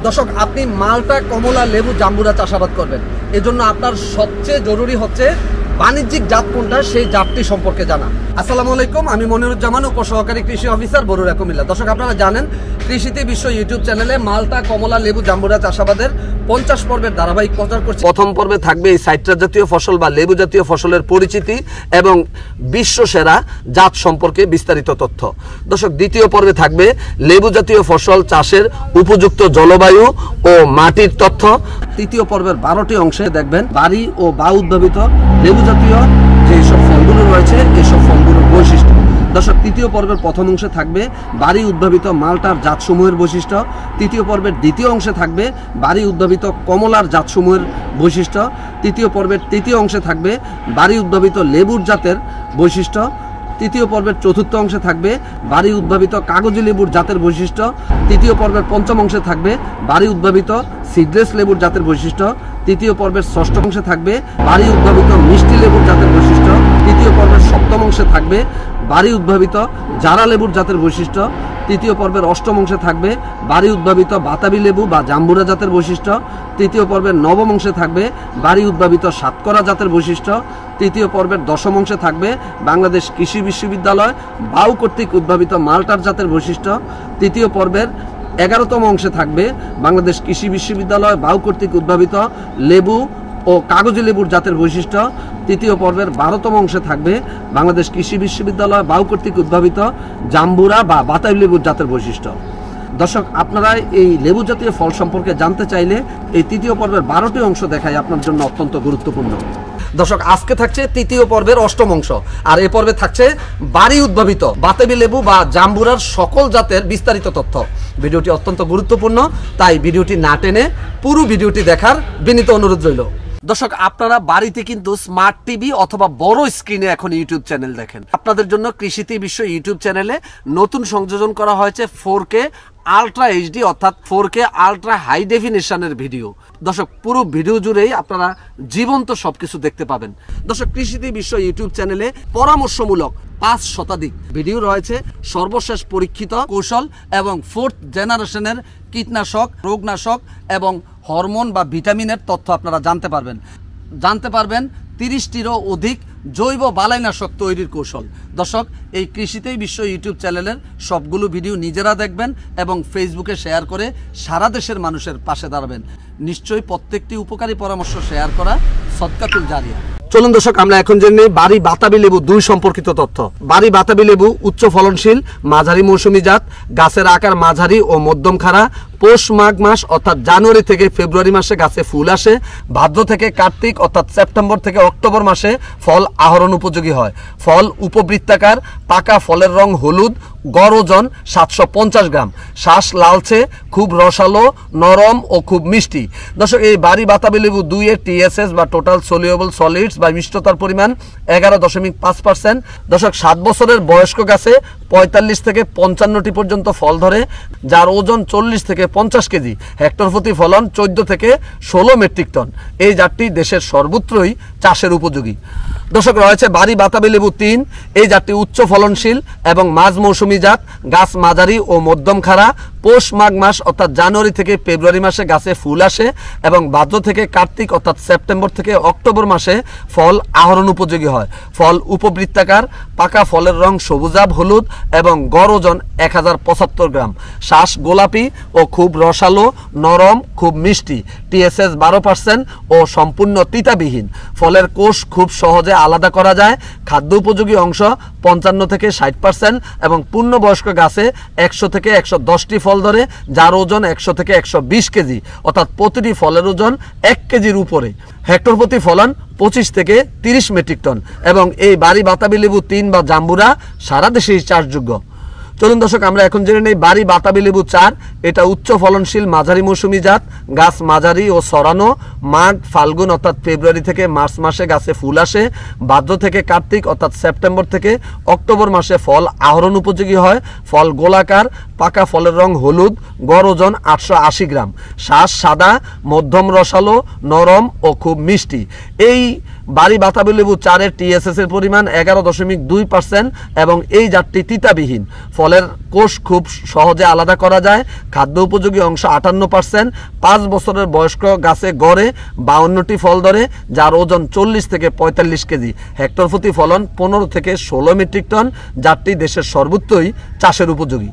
দর্শক, আপনি মালটা, কমলা, লেবু, জাম্বুরা চাষাবাদ করবেন, এজন্য আপনার সবচেয়ে জরুরি হচ্ছে বাণিজ্যিক জাত কোনটা সেই জাতটি সম্পর্কে জানা। আসসালামু আলাইকুম, আমি মনিরুজ্জামান, উপসহকারী কৃষি অফিসার, বরুড়া, কুমিল্লা। দর্শক, আপনারা জানেন কৃষিতে বিশ্ব ইউটিউব চ্যানেলে মালটা, কমলা, লেবু, জাম্বুরা চাষাবাদের 50 পর্বের ধারাবাহিক প্রচার করছে। প্রথম পর্বে থাকবে এই সাইট্রাস জাতীয় ফসল বা লেবু জাতীয় ফসলের পরিচিতি এবং বিশ্ব সেরা জাত সম্পর্কে বিস্তারিত তথ্য। দর্শক, দ্বিতীয় পর্বে থাকবে লেবু জাতীয় ফসল চাষের উপযুক্ত জলবায়ু ও মাটির তথ্য। তৃতীয় পর্বের 12টি অংশে দেখবেন বাড়ি ও বা উদ্ভাবিত লেবু জাতীয় যেসব ফলগুলো রয়েছে এসব ফলগুলোর বৈশিষ্ট্য। দর্শক, তৃতীয় পর্বের প্রথম অংশে থাকবে বাড়ি উদ্ভাবিত মালটার জাতসমূহের বৈশিষ্ট্য। তৃতীয় পর্বের দ্বিতীয় অংশে থাকবে বাড়ি উদ্ভাবিত কমলার জাতসমূহের বৈশিষ্ট্য। তৃতীয় পর্বের তৃতীয় অংশে থাকবে বাড়ি উদ্ভাবিত লেবুর জাতের বৈশিষ্ট্য। তৃতীয় পর্বের চতুর্থ অংশে থাকবে বাড়ি উদ্ভাবিত কাগজি লেবুর জাতের বৈশিষ্ট্য। তৃতীয় পর্বের পঞ্চম অংশে থাকবে বাড়ি উদ্ভাবিত সিডলেস লেবুর জাতের বৈশিষ্ট্য। তৃতীয় পর্বের ষষ্ঠ অংশে থাকবে বাড়ি উদ্ভাবিত মিষ্টি লেবুর জাতের বৈশিষ্ট্য। তৃতীয় পর্বের সপ্তম অংশে থাকবে বাড়ি উদ্ভাবিত জারা লেবুর জাতের বৈশিষ্ট্য। তৃতীয় পর্বের অষ্টম অংশে থাকবে বাড়ি উদ্ভাবিত বাতাবি লেবু বা জাম্বুরা জাতের বৈশিষ্ট্য। তৃতীয় পর্বের নবম অংশে থাকবে বাড়ি উদ্ভাবিত সাতকরা জাতের বৈশিষ্ট্য। তৃতীয় পর্বের দশম অংশে থাকবে বাংলাদেশ কৃষি বিশ্ববিদ্যালয় বাউ কর্তৃক উদ্ভাবিত মালটার জাতের বৈশিষ্ট্য। তৃতীয় পর্বের 11তম অংশে থাকবে বাংলাদেশ কৃষি বিশ্ববিদ্যালয় বাউ কর্তৃক উদ্ভাবিত লেবু ও কাগজি লেবুর জাতের বৈশিষ্ট্য। তৃতীয় পর্বের 12তম অংশে থাকবে বাংলাদেশ কৃষি বিশ্ববিদ্যালয় বাউ কর্তৃক উদ্ভাবিত জাম্বুরা বা বাতাবি লেবুর জাতের বৈশিষ্ট্য। দর্শক, আপনারা এই লেবু জাতীয় ফল সম্পর্কে জানতে চাইলে এই তৃতীয় পর্বের 12টি অংশ দেখাই আপনার জন্য অত্যন্ত গুরুত্বপূর্ণ। দর্শক, আজকে থাকছে তৃতীয় পর্বের অষ্টম অংশ, আর এ পর্বে থাকছে বাড়ি উদ্ভাবিত বাতাবি লেবু বা জাম্বুরার সকল জাতের বিস্তারিত তথ্য। ভিডিওটি অত্যন্ত গুরুত্বপূর্ণ, তাই ভিডিওটি না টেনে পুরো ভিডিওটি দেখার বিনীত অনুরোধ রইল। দর্শক, আপনারা বাড়িতে কিন্তু স্মার্ট টিভি অথবা বড় স্ক্রিনে এখন ইউটিউব চ্যানেল দেখেন। আপনাদের জন্য কৃষিতে বিশ্ব ইউটিউব চ্যানেলে নতুন সংযোজন করা হয়েছে 4K আলট্রা এইচডি অর্থাৎ 4K আলট্রা হাই ডেফিনেশনের ভিডিও। দর্শক, পুরো ভিডিও জুড়েই আপনারা জীবন্ত সবকিছু দেখতে পাবেন। দর্শক, কৃষিতে বিশ্ব ইউটিউব চ্যানেলে পরামর্শমূলক 5 শতাধিক ভিডিও রয়েছে, সর্বশেষ পরীক্ষিত কৌশল এবং 4th জেনারেশনের কীটনাশক, রোগনাশক এবং হরমোন বা ভিটামিনের তথ্য আপনারা জানতে পারবেন 30টিরও অধিক জৈব বালাইনাশক তৈরির কৌশল। দর্শক, এই কৃষিতেই বিশ্ব ইউটিউব চ্যানেলের সবগুলো ভিডিও নিজেরা দেখবেন এবং ফেসবুকে শেয়ার করে সারা দেশের মানুষের পাশে দাঁড়াবেন। নিশ্চয়ই প্রত্যেকটি উপকারী পরামর্শ শেয়ার করা সদকাতুল জারিয়া। চলুন দর্শক, আমরা এখন জেনে বাড়ি বাতাবি লেবু 2 সম্পর্কিত তথ্য। বাড়ি বাতাবি লেবু উচ্চ ফলনশীল মাঝারি মৌসুমি জাত, গাছের আকার মাঝারি ও মধ্যম খাড়া। পৌষ মাঘ মাস অর্থাৎ জানুয়ারি থেকে ফেব্রুয়ারি মাসে গাছে ফুল আসে। ভাদ্র থেকে কার্তিক অর্থাৎ সেপ্টেম্বর থেকে অক্টোবর মাসে ফল আহরণ উপযোগী হয়। ফল উপবৃত্তাকার, পাকা ফলের রং হলুদ, গড় ওজন 750 গ্রাম। শ্বাস লালচে, খুব রসালো, নরম ও খুব মিষ্টি। দর্শক, এই বাড়ি বাতাবি লেবু 2 এর TSS বা টোটাল সলিউবল সলিডস বা মিষ্টতার পরিমাণ 11.5%। দর্শক, 7 বছরের বয়স্ক গাছে 45 থেকে 55টি পর্যন্ত ফল ধরে, যার ওজন 40 থেকে 50 কেজি। হেক্টর প্রতি ফলন 14 থেকে 16 মেট্রিক টন। এই জাতটি দেশের সর্বত্রই চাষের উপযোগী। দর্শক, রয়েছে বাড়ি বাতাবি লেবু 3। এই জাতটি উচ্চ ফলনশীল এবং মাঝ মৌসুমি জাত, গাছ মাঝারি ও মধ্যম খাড়া। পৌষ মাঘ মাস অর্থাৎ জানুয়ারি থেকে ফেব্রুয়ারি মাসে গাছে ফুল আসে এবং ভাদ্র থেকে কার্তিক অর্থাৎ সেপ্টেম্বর থেকে অক্টোবর মাসে ফল আহরণ উপযোগী হয়। ফল উপবৃত্তাকার, পাকা ফলের রং সবুজাভ হলুদ এবং গড় ওজন 1075 গ্রাম। শ্বাস গোলাপি ও খুব রসালো, নরম, খুব মিষ্টি। TSS 12% ও সম্পূর্ণ তিতাবিহীন। ফলের কোষ খুব সহজে আলাদা করা যায়। খাদ্য উপযোগী অংশ 55 থেকে 60% এবং পূর্ণবয়স্ক গাছে 100 থেকে 110টি ফল ধরে, যার ওজন 100 থেকে 120 কেজি অর্থাৎ প্রতিটি ফলের ওজন 1 কেজির উপরে। হেক্টর প্রতি ফলন 25 থেকে 30 মেট্রিক টন এবং এই বাড়ি বাতাবি লেবু 3 বা জাম্বুরা সারা দেশেই চাষযোগ্য। চলুন দর্শক, আমরা এখন জেনে নেই বাড়ি বাতাবি লেবু 4। এটা উচ্চ ফলনশীল মাঝারি মৌসুমি জাত, গাছ মাঝারি ও সরানো। মাঘ ফাল্গুন অর্থাৎ ফেব্রুয়ারি থেকে মার্চ মাসে গাছে ফুল আসে। ভাদ্র থেকে কার্তিক অর্থাৎ সেপ্টেম্বর থেকে অক্টোবর মাসে ফল আহরণ উপযোগী হয়। ফল গোলাকার, পাকা ফলের রং হলুদ, গড় ওজন 880 গ্রাম। শ্বাস সাদা, মধ্যম রসালো, নরম ও খুব মিষ্টি। এই বাড়ি বাতাবি লেবু 4 এর TSS এর পরিমাণ 11.2% এবং এই জাতটি তিতাবিহীন। ফলের কোষ খুব সহজে আলাদা করা যায়। খাদ্য উপযোগী অংশ 58%। 5 বছরের বয়স্ক গাছে গড়ে 52টি ফল ধরে, যার ওজন 40 থেকে 45 কেজি। হেক্টর প্রতি ফলন 15 থেকে 16 মেট্রিক টন। জাতটি দেশের সর্বত্রই চাষের উপযোগী।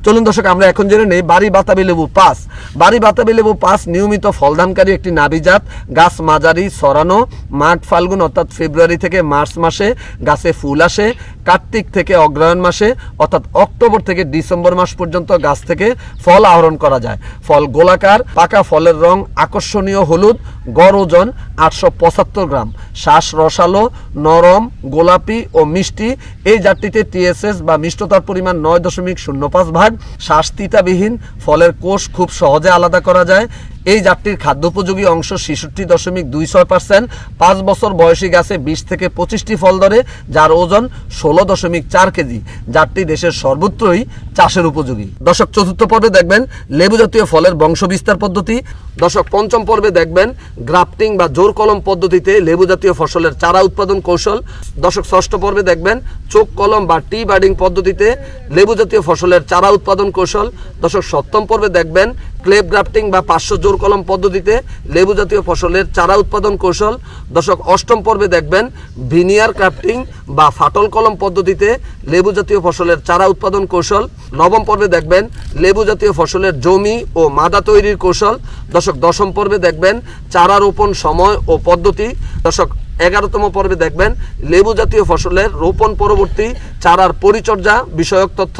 চলুন দর্শক, আমরা এখন জেনে নেই বাড়ি বাতাবি লেবু 5। বাড়ি বাতাবি লেবু 5 নিয়মিত ফলদানকারী একটি নাবি জাত। গাছ মাঝারি ছড়ানো। মাঘ ফাল্গুন অর্থাৎ ফেব্রুয়ারি থেকে মার্চ মাসে গাছে ফুল আসে। কার্তিক থেকে অগ্রহায়ণ মাসে অর্থাৎ অক্টোবর থেকে ডিসেম্বর মাস পর্যন্ত গাছ থেকে ফল আহরণ করা যায়। ফল গোলাকার, পাকা ফলের রং আকর্ষণীয় হলুদ, গড় ওজন 875 গ্রাম। শ্বাস রসালো, নরম, গোলাপি ও মিষ্টি। এই জাতটিতে TSS বা মিষ্টতার পরিমাণ 9.05 ভাগ। শ্বাস তিতাবিহীন। ফলের কোষ খুব সহজে আলাদা করা যায়। এই জাতটির খাদ্যোপযোগী অংশ 66.26%। 5 বছর বয়সী গাছে 20 থেকে 25টি ফল ধরে, যার ওজন 16.4 কেজি। জাতটি দেশের সর্বত্রই চাষের উপযোগী। দর্শক, চতুর্থ পর্বে দেখবেন লেবু জাতীয় ফলের বংশ বিস্তার পদ্ধতি। দর্শক, পঞ্চম পর্বে দেখবেন গ্রাফটিং বা জোর কলম পদ্ধতিতে লেবু জাতীয় ফসলের চারা উৎপাদন কৌশল। দর্শক, ষষ্ঠ পর্বে দেখবেন চোখ কলম বা টি বার্ডিং পদ্ধতিতে লেবু জাতীয় ফসলের চারা উৎপাদন কৌশল। দর্শক, সপ্তম পর্বে দেখবেন ক্লেপ গ্রাফটিং বা 500 জোর কলম পদ্ধতিতে লেবু জাতীয় ফসলের চারা উৎপাদন কৌশল। দর্শক, অষ্টম পর্বে দেখবেন ভিনিয়ার ক্রাফটিং বা ফাটল কলম পদ্ধতিতে লেবু জাতীয় ফসলের চারা উৎপাদন কৌশল। নবম পর্বে দেখবেন লেবু জাতীয় ফসলের জমি ও মাদা তৈরির কৌশল। দর্শক, দশম পর্বে দেখবেন চারা রোপণ সময় ও পদ্ধতি। দর্শক, 11তম পর্বে দেখবেন লেবু জাতীয় ফসলের রোপণ পরবর্তী চারার পরিচর্যা বিষয়ক তথ্য।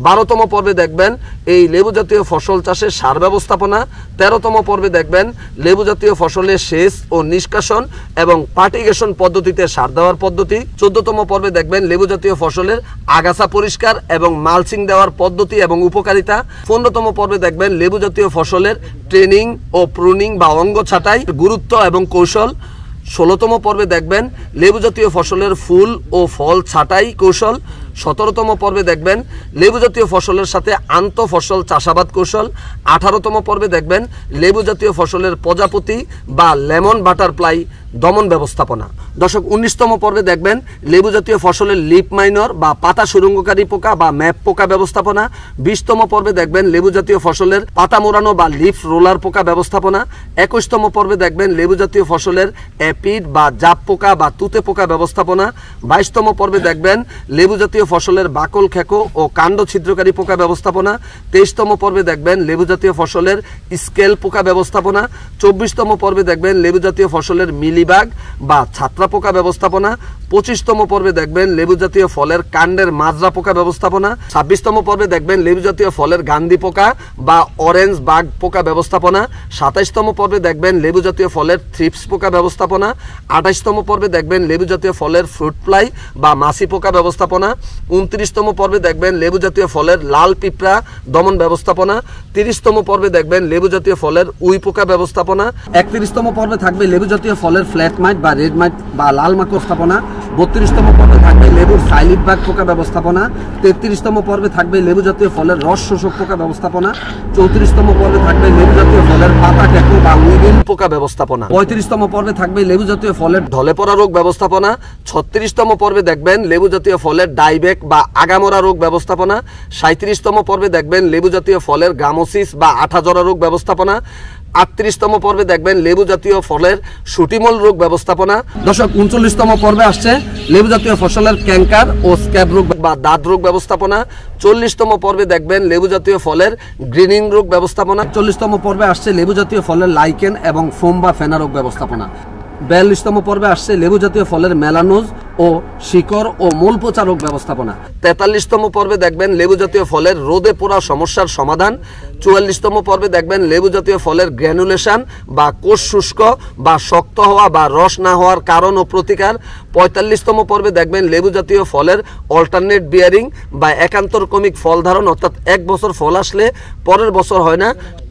12তম পর্বে দেখবেন এই লেবু জাতীয় ফসল চাষের সার ব্যবস্থাপনা। 13তম পর্বে দেখবেন লেবু জাতীয় ফসলের সেচ ও নিষ্কাশন এবং পার্টিগেশন পদ্ধতিতে সার দেওয়ার পদ্ধতি। 14তম পর্বে দেখবেন লেবু জাতীয় ফসলের আগাছা পরিষ্কার এবং মালচিং দেওয়ার পদ্ধতি এবং উপকারিতা। 15তম পর্বে দেখবেন লেবু জাতীয় ফসলের ট্রেনিং ও প্রুনিং বা অঙ্গ ছাঁটাই গুরুত্ব এবং কৌশল। 16তম পর্বে দেখবেন লেবু জাতীয় ফসলের ফুল ও ফল ছাঁটাই কৌশল। 17তম পর্বে দেখবেন লেবু জাতীয় ফসলের সাথে আন্ত ফসল চাষাবাদ কৌশল। 18তম পর্বে দেখবেন লেবু জাতীয় ফসলের প্রজাপতি বা লেমন বাটারফ্লাই দমন ব্যবস্থাপনা। দর্শক, 19তম পর্বে দেখবেন লেবু জাতীয় ফসলের লিপ মাইনর বা পাতা সুরঙ্গকারী পোকা বা ম্যাপ পোকা ব্যবস্থাপনা। 20তম পর্বে দেখবেন লেবু জাতীয় ফসলের পাতা মোড়ানো বা লিফ রোলার পোকা ব্যবস্থাপনা। 21তম পর্বে দেখবেন লেবু জাতীয় ফসলের অ্যাপিড বা জাপ পোকা বা তুতে পোকা ব্যবস্থাপনা। 22তম পর্বে দেখবেন লেবু জাতীয় ফসলের বাকল খেকো ও কাণ্ড ছিদ্রকারী পোকা ব্যবস্থাপনা। 23তম পর্বে দেখবেন লেবু জাতীয় ফসলের স্কেল পোকা ব্যবস্থাপনা। 24তম পর্বে দেখবেন লেবু জাতীয় ফসলের মিলিবাগ বা ছাত্রা পোকা ব্যবস্থাপনা। 25তম পর্বে দেখবেন লেবু জাতীয় ফলের কাণ্ডের মাজরা পোকা ব্যবস্থাপনা। 26তম পর্বে দেখবেন লেবু জাতীয় ফলের গান্ধী পোকা বা অরেঞ্জ বাগ পোকা ব্যবস্থাপনা। 27তম পর্বে দেখবেন লেবু জাতীয় ফলের থ্রিপস পোকা ব্যবস্থাপনা। 28তম পর্বে দেখবেন লেবু জাতীয় ফলের ফ্রুট ফ্লাই বা মাছি পোকা ব্যবস্থাপনা। 29তম পর্বে দেখবেন লেবু জাতীয় ফলের লাল পিঁপড়া দমন ব্যবস্থাপনা। 30তম পর্বে দেখবেন লেবু জাতীয় ফলের উই পোকা ব্যবস্থাপনা। 31তম পর্বে থাকবে লেবু জাতীয় ফলের ফ্ল্যাট মাইট বা রেড মাইট বা লাল মাকড় ব্যবস্থাপনা। 32তম পর্বে থাকবে লেবুর সাইলিড বাগ পোকা ব্যবস্থাপনা। 33তম পর্বে থাকবে লেবু জাতীয় ফলের রস শোষক পোকা ব্যবস্থাপনা। 34তম পর্বে থাকবে লেবু জাতীয় ফলের পাতা ক্যাকো বা উইবিল পোকা ব্যবস্থাপনা। 35তম পর্বে থাকবে লেবু জাতীয় ফলের ঢলে পড়া রোগ ব্যবস্থাপনা। 36তম পর্বে দেখবেন লেবু জাতীয় ফলের ডাইবেক বা আগামরা রোগ ব্যবস্থাপনা। 37তম পর্বে দেখবেন লেবু জাতীয় ফলের গামোসিস বা আঠাজরা রোগ ব্যবস্থাপনা। 38তম পর্বে দেখবেন লেবু জাতীয় ফলের সুটিমল রোগ ব্যবস্থাপনা। দর্শক, 39তম পর্বে আসছে লেবু জাতীয় ফসলের ক্যাঙ্কার ও স্ক্যাব রোগ বা দাঁত রোগ ব্যবস্থাপনা। 40তম পর্বে দেখবেন লেবু জাতীয় ফলের গ্রিনিং রোগ ব্যবস্থাপনা। 40তম পর্বে আসছে লেবু জাতীয় ফলের লাইকেন এবং ফোম বা ফেনা রোগ ব্যবস্থাপনা। 42তম পর্বে আসছে লেবু জাতীয় ফলের মেলানোজ ও শিকড় ও মূল পচা রোগ ব্যবস্থাপনা। 43তম পর্বে দেখবেন লেবু জাতীয় ফলের রোদে পোড়া সমস্যার সমাধান। 44তম পর্বে দেখবেন লেবু জাতীয় ফলের গ্র্যানুলেশন বা কোষ শুষ্ক বা শক্ত হওয়া বা রস না হওয়ার কারণ ও প্রতিকার। 45তম পর্বে দেখবেন লেবু জাতীয় ফলের অল্টারনেট বিয়ারিং বা একান্তরক্রমিক ফল ধারণ, অর্থাৎ এক বছর ফল আসলে পরের বছর হয় না,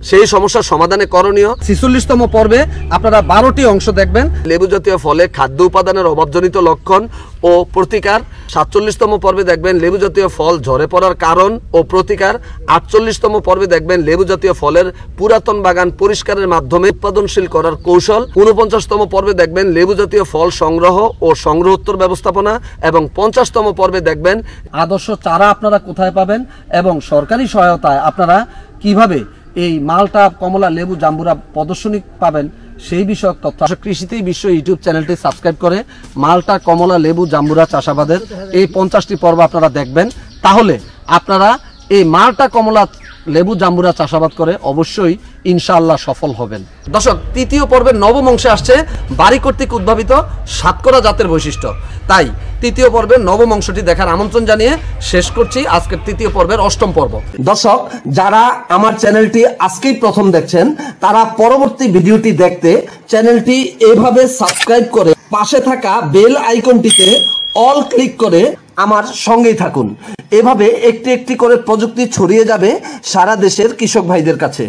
সেই সমস্যার সমাধানে করণীয়। 46তম পর্বে আপনারা 12টি অংশ দেখবেন। লেবু জাতীয় ফলে খাদ্য উপাদানের অভাবজনিত লক্ষণ ও প্রতিকার। 47তম পর্বে দেখবেন লেবু জাতীয় ফল ঝরে পড়ার কারণ ও প্রতিকার। 48তম পর্বে দেখবেন লেবু জাতীয় ফলের পুরাতন বাগান পরিষ্কারের মাধ্যমে উৎপাদনশীল করার কৌশল। 49তম পর্বে দেখবেন লেবু জাতীয় ফল সংগ্রহ ও সংগ্রহোত্তর ব্যবস্থাপনা এবং 50তম পর্বে দেখবেন আদর্শ চারা আপনারা কোথায় পাবেন এবং সরকারি সহায়তায় আপনারা কিভাবে এই মালটা, কমলা, লেবু, জাম্বুরা প্রদর্শনী পাবেন সেই বিষয়ক তথ্য। কৃষিতেই বিশ্ব ইউটিউব চ্যানেলটি সাবস্ক্রাইব করে মালটা, কমলা, লেবু, জাম্বুরা চাষাবাদের এই 50টি পর্ব আপনারা দেখবেন। তাহলে আপনারা এই মালটা, কমলা, লেবু, জাম্বুরা চাষাবাদ করে অবশ্যই ইনশাআল্লাহ সফল হবেন। দর্শক, তৃতীয় পর্বের নবম অংশে আসছে বাড়ি কর্তৃক উদ্ভাবিত সাতকরা জাতের বৈশিষ্ট্য। তাই তৃতীয় পর্বের নবম অংশটি দেখার আমন্ত্রণ জানিয়ে শেষ করছি আজকের তৃতীয় পর্বের অষ্টম পর্ব। দর্শক, যারা আমার চ্যানেলটি আজকেই প্রথম দেখছেন তারা পরবর্তী ভিডিওটি দেখতে চ্যানেলটি এভাবে সাবস্ক্রাইব করে পাশে থাকা বেল আইকনটিতে অল ক্লিক করে আমার সঙ্গেই থাকুন। এভাবে একটি একটি করে প্রযুক্তি ছড়িয়ে যাবে সারা দেশের কৃষক ভাইদের কাছে।